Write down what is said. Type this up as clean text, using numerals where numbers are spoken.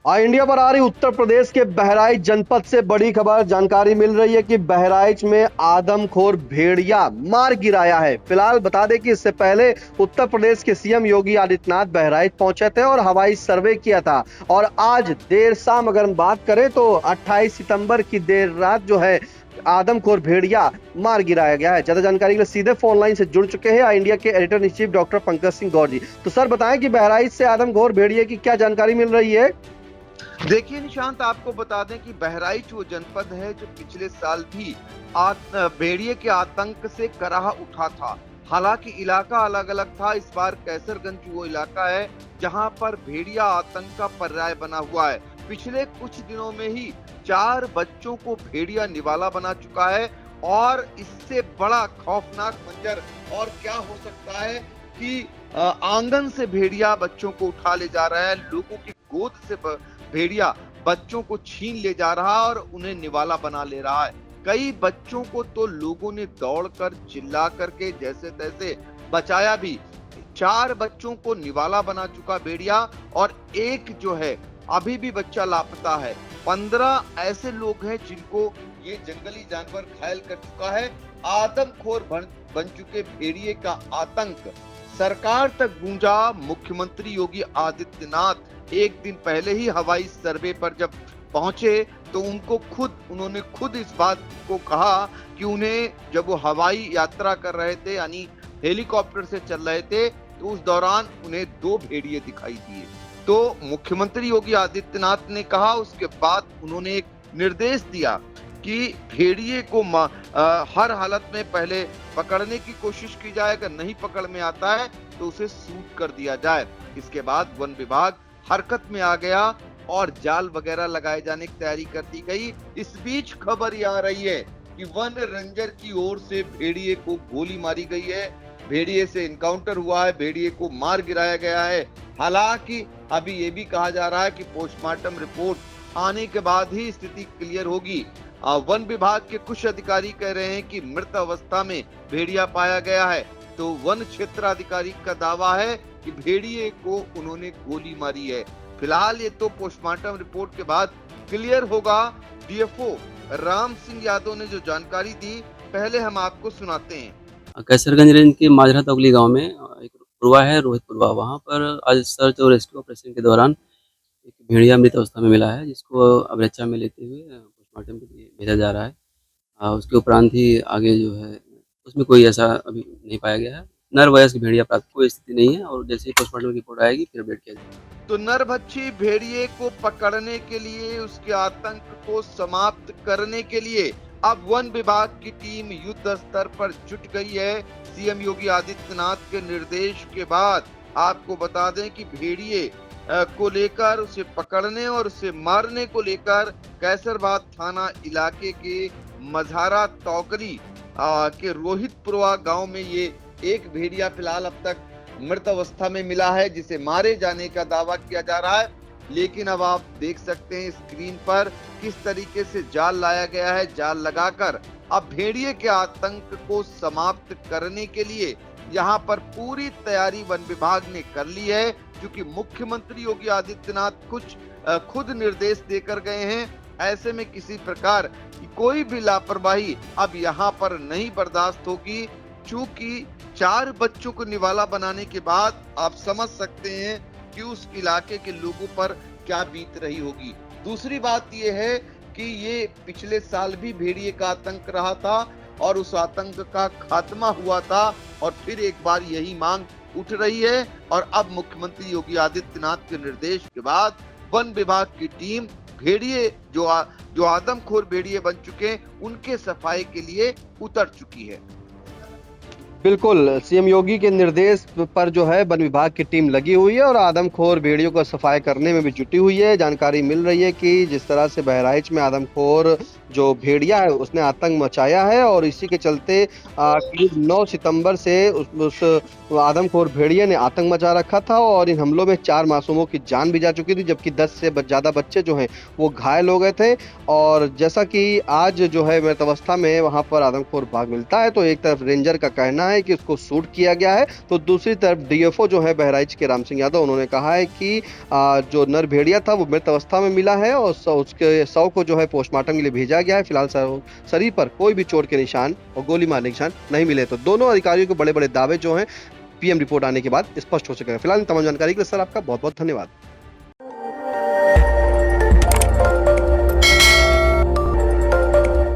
India पर आ रही उत्तर प्रदेश के बहराइच जनपद से बड़ी खबर। जानकारी मिल रही है कि बहराइच में आदमखोर भेड़िया मार गिराया है। फिलहाल बता दें कि इससे पहले उत्तर प्रदेश के सीएम योगी आदित्यनाथ बहराइच पहुंचे थे और हवाई सर्वे किया था। और आज देर शाम अगर हम बात करें तो 28 सितंबर की देर रात जो है आदमखोर भेड़िया मार गिराया गया है। ज्यादा जानकारी के लिए सीधे फोन लाइन से जुड़ चुके हैं इंडिया के editor in chief doctor Pankaj Singh Gaur ji. तो सर बताएं कि बहराइच से आदमखोर भेड़िया की क्या जानकारी मिल रही है। देखिए निशांत, आपको बता दें कि बहराइच वो जनपद है जो पिछले साल भी भेड़िए के आतंक से कराह उठा था। हालांकि इलाका अलग अलग था। इस बार कैसरगंज वो इलाका है जहां पर भेड़िया आतंक का पर्याय बना हुआ है। पिछले कुछ दिनों में ही 4 बच्चों को भेड़िया निवाला बना चुका है और इससे बड़ा खौफनाक मंजर और क्या हो सकता है कि आंगन से भेड़िया बच्चों को उठा ले जा रहा है, लोगों की गोद से भेड़िया बच्चों को छीन ले जा रहा है और उन्हें निवाला बना ले रहा है। कई बच्चों को तो लोगों ने दौड़कर चिल्ला करके जैसे तैसे बचाया भी। 4 बच्चों को निवाला बना चुका भेड़िया और एक जो है अभी भी बच्चा लापता है। 15 ऐसे लोग हैं जिनको ये जंगली जानवर घायल कर चुका है। आदमखोर बन चुके भेड़िए का आतंक सरकार तक गूंजा। मुख्यमंत्री योगी आदित्यनाथ एक दिन पहले ही हवाई सर्वे पर जब पहुंचे तो उन्होंने खुद इस बात को कहा कि उन्हें जब वो हवाई यात्रा कर रहे थे यानी हेलीकॉप्टर से चल रहे थे तो उस दौरान उन्हें 2 भेड़िए दिखाई दिए। तो मुख्यमंत्री योगी आदित्यनाथ ने कहा, उसके बाद उन्होंने एक निर्देश दिया कि भेड़िए को हर हालत में पहले पकड़ने की कोशिश की जाए, अगर नहीं पकड़ में आता है तो उसे शूट कर दिया जाए। इसके बाद वन विभाग हरकत में आ गया और जाल वगैरह लगाए जाने की तैयारी कर दी गई। इस बीच खबर ये आ रही है कि वन रेंजर की ओर से भेड़िए को गोली मारी गई है, भेड़िए से इनकाउंटर हुआ है, भेड़िए को मार गिराया गया है। हालांकि अभी ये भी कहा जा रहा है कि पोस्टमार्टम रिपोर्ट आने के बाद ही स्थिति क्लियर होगी। वन विभाग के कुछ अधिकारी कह रहे हैं कि मृत अवस्था में भेड़िया पाया गया है, तो वन क्षेत्र अधिकारी का दावा है कि भेड़िए को उन्होंने गोली मारी है। फिलहाल ये तो पोस्टमार्टम रिपोर्ट के बाद क्लियर होगा। डीएफओ राम सिंह यादव ने जो जानकारी दी पहले हम आपको सुनाते हैं। कैसरगंज रेंज के माजरा तोगली गांव में एक पुरवा है, रोहित पुरवा। वहां पर आज सर्च और रेस्क्यू ऑपरेशन के दौरान एक भेड़िया मृत अवस्था में मिला है, जिसको अब रक्षा में लेते हुए पोस्टमार्टम के लिए भेजा जा रहा है। उसके उपरांत ही आगे जो है उसमें कोई ऐसा अभी नहीं पाया गया है। नर वयस्क भेड़िया प्राप्त कोई स्थिति नहीं है और जैसे ही पोस्टमार्टम की रिपोर्ट आएगी फिर अपडेट किया जाएगा। तो नरभक्षी भेड़िए को पकड़ने के लिए, उसके आतंक को समाप्त करने के लिए अब वन विभाग की टीम युद्ध स्तर पर जुट गई है। सीएम योगी आदित्यनाथ के निर्देश के बाद आपको बता दें कि भेड़िए को लेकर, उसे पकड़ने और उसे मारने को लेकर कैसरबाद थाना इलाके के मझारा तौकरी के रोहितपुरवा गांव में ये एक भेड़िया फिलहाल अब तक मृत अवस्था में मिला है, जिसे मारे जाने का दावा किया जा रहा है। लेकिन अब आप देख सकते हैं स्क्रीन पर किस तरीके से जाल लाया गया है। जाल लगाकर अब भेड़िए के आतंक को समाप्त करने के लिए यहाँ पर पूरी तैयारी वन विभाग ने कर ली है, क्योंकि मुख्यमंत्री योगी आदित्यनाथ खुद निर्देश देकर गए हैं। ऐसे में किसी प्रकार की कोई भी लापरवाही अब यहाँ पर नहीं बर्दाश्त होगी। चूंकि 4 बच्चों को निवाला बनाने के बाद आप समझ सकते हैं कि उस इलाके के लोगों पर क्या बीत रही होगी। दूसरी बात यह है कि ये पिछले साल भी भेड़िए का आतंक रहा था और उस आतंक का खात्मा हुआ था और फिर एक बार यही मांग उठ रही है। और अब मुख्यमंत्री योगी आदित्यनाथ के निर्देश के बाद वन विभाग की टीम भेड़िए जो आदमखोर भेड़िए बन चुके हैं उनके सफाई के लिए उतर चुकी है। बिल्कुल, सीएम योगी के निर्देश पर जो है वन विभाग की टीम लगी हुई है और आदमखोर भेड़ियों को सफाई करने में भी जुटी हुई है। जानकारी मिल रही है कि जिस तरह से बहराइच में आदमखोर जो भेड़िया है उसने आतंक मचाया है और इसी के चलते करीब 9 सितंबर से उस आदमखोर भेड़िए ने आतंक मचा रखा था और इन हमलों में 4 मासूमों की जान भी जा चुकी थी, जबकि 10 से ज़्यादा बच्चे जो हैं वो घायल हो गए थे। और जैसा कि आज जो है मृत अवस्था में वहाँ पर आदमखोर बाघ मिलता है, तो एक तरफ रेंजर का कहना है कि उसको शूट किया गया है, तो दूसरी तरफ डीएफओ जो है बहराइच के राम सिंह यादव, उन्होंने कहा है कि जो नर भेड़िया था वो मृत अवस्था में मिला है और उसके शव को जो है पोस्टमार्टम के लिए भेजा गया है। फिलहाल शरीर पर कोई भी चोट के निशान और गोली मारने के निशान नहीं मिले। तो दोनों अधिकारियों के बड़े बड़े दावे जो हैं पीएम रिपोर्ट आने के बाद स्पष्ट हो सके। फिलहाल तमाम जानकारी के लिए सर आपका बहुत बहुत धन्यवाद।